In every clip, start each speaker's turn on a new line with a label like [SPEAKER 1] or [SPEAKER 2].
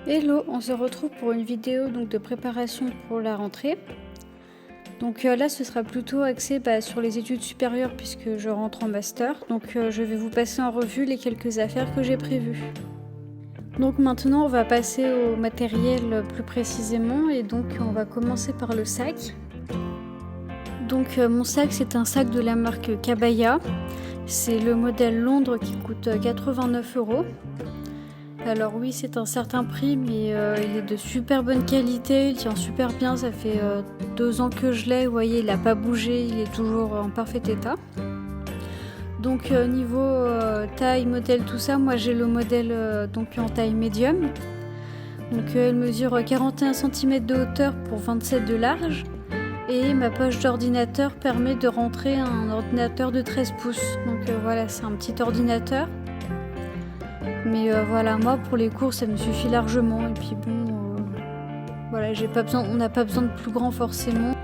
[SPEAKER 1] Hello, on se retrouve pour une vidéo donc, de préparation pour la rentrée. Donc là ce sera plutôt axé sur les études supérieures puisque je rentre en master. Donc je vais vous passer en revue les quelques affaires que j'ai prévues. Donc maintenant on va passer au matériel plus précisément et donc on va commencer par le sac. Donc mon sac c'est un sac de la marque Kabaya. C'est le modèle Londres qui coûte 89 €. Alors oui, c'est un certain prix, mais il est de super bonne qualité, il tient super bien, ça fait 2 ans que je l'ai, vous voyez, il n'a pas bougé, il est toujours en parfait état. Donc niveau taille, modèle, tout ça, moi j'ai le modèle donc en taille médium. Donc elle mesure 41 cm de hauteur pour 27 de large. Et ma poche d'ordinateur permet de rentrer un ordinateur de 13 pouces. Donc voilà, c'est un petit ordinateur. Mais voilà, moi pour les cours ça me suffit largement. Et puis bon, voilà, on n'a pas besoin de plus grand forcément.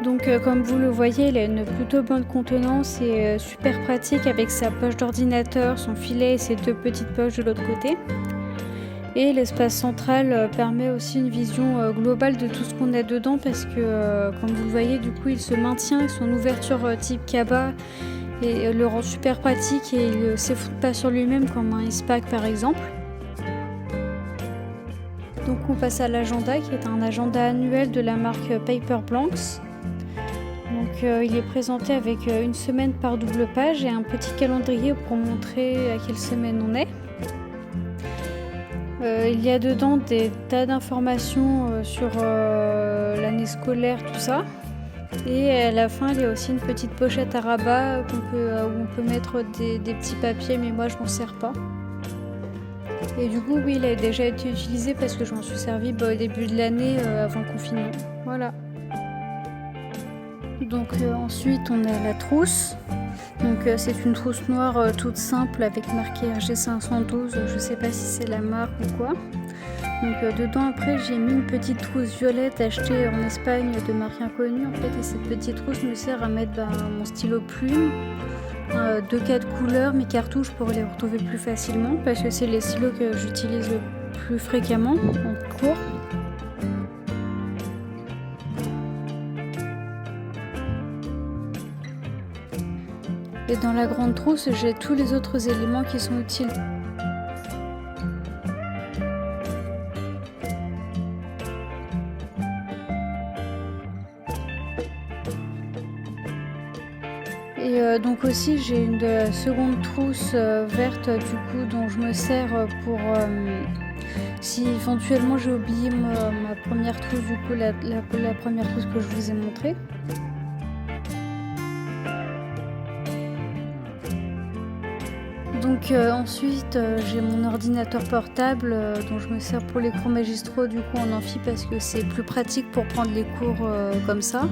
[SPEAKER 1] Donc comme vous le voyez, il a une plutôt bonne contenance et super pratique avec sa poche d'ordinateur, son filet et ses 2 petites poches de l'autre côté. Et l'espace central permet aussi une vision globale de tout ce qu'on a dedans parce que comme vous le voyez, du coup il se maintient avec son ouverture type Kaba et le rend super pratique et il ne s'effondre pas sur lui-même comme un icepack par exemple. Donc on passe à l'agenda qui est un agenda annuel de la marque Paper Blanks. Donc il est présenté avec une semaine par double page et un petit calendrier pour montrer à quelle semaine on est. Il y a dedans des tas d'informations sur l'année scolaire, tout ça. Et à la fin, il y a aussi une petite pochette à rabat où on peut mettre des petits papiers, mais moi je m'en sers pas. Et du coup, oui, il a déjà été utilisé parce que je m'en suis servi au début de l'année avant le confinement. Voilà. Donc ensuite, on a la trousse. Donc c'est une trousse noire toute simple avec marqué RG512, je sais pas si c'est la marque ou quoi. Donc dedans après j'ai mis une petite trousse violette achetée en Espagne de marque inconnue en fait, et cette petite trousse me sert à mettre mon stylo plume de 4 couleurs, mes cartouches pour les retrouver plus facilement parce que c'est les stylos que j'utilise le plus fréquemment en cours. Et dans la grande trousse, j'ai tous les autres éléments qui sont utiles. Et donc aussi j'ai une seconde trousse verte du coup dont je me sers pour si éventuellement j'ai oublié ma première trousse, du coup la première trousse que je vous ai montrée. Donc ensuite j'ai mon ordinateur portable dont je me sers pour les cours magistraux du coup en amphi parce que c'est plus pratique pour prendre les cours comme ça.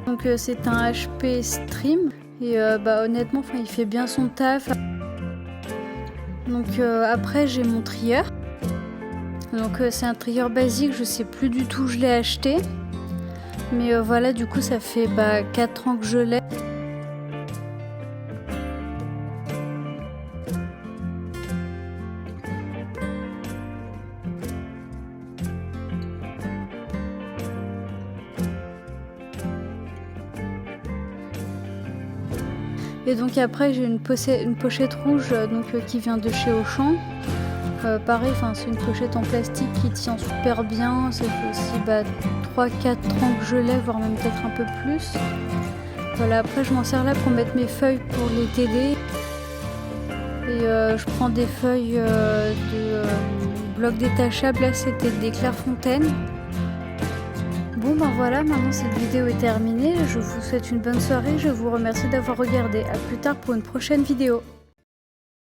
[SPEAKER 1] Donc c'est un HP Stream et honnêtement il fait bien son taf. Donc après j'ai mon trieur. Donc c'est un trieur basique, je sais plus du tout où je l'ai acheté. Mais voilà, du coup ça fait 4 ans que je l'ai. Et donc après j'ai une pochette rouge qui vient de chez Auchan. Pareil, c'est une pochette en plastique qui tient super bien. Ça fait aussi 3-4 ans que je l'ai, voire même peut-être un peu plus. Voilà, après je m'en sers là pour mettre mes feuilles pour les TD. Et je prends des feuilles de blocs détachables, là c'était des Clairefontaine. Bon voilà, maintenant cette vidéo est terminée, je vous souhaite une bonne soirée, je vous remercie d'avoir regardé, à plus tard pour une prochaine vidéo.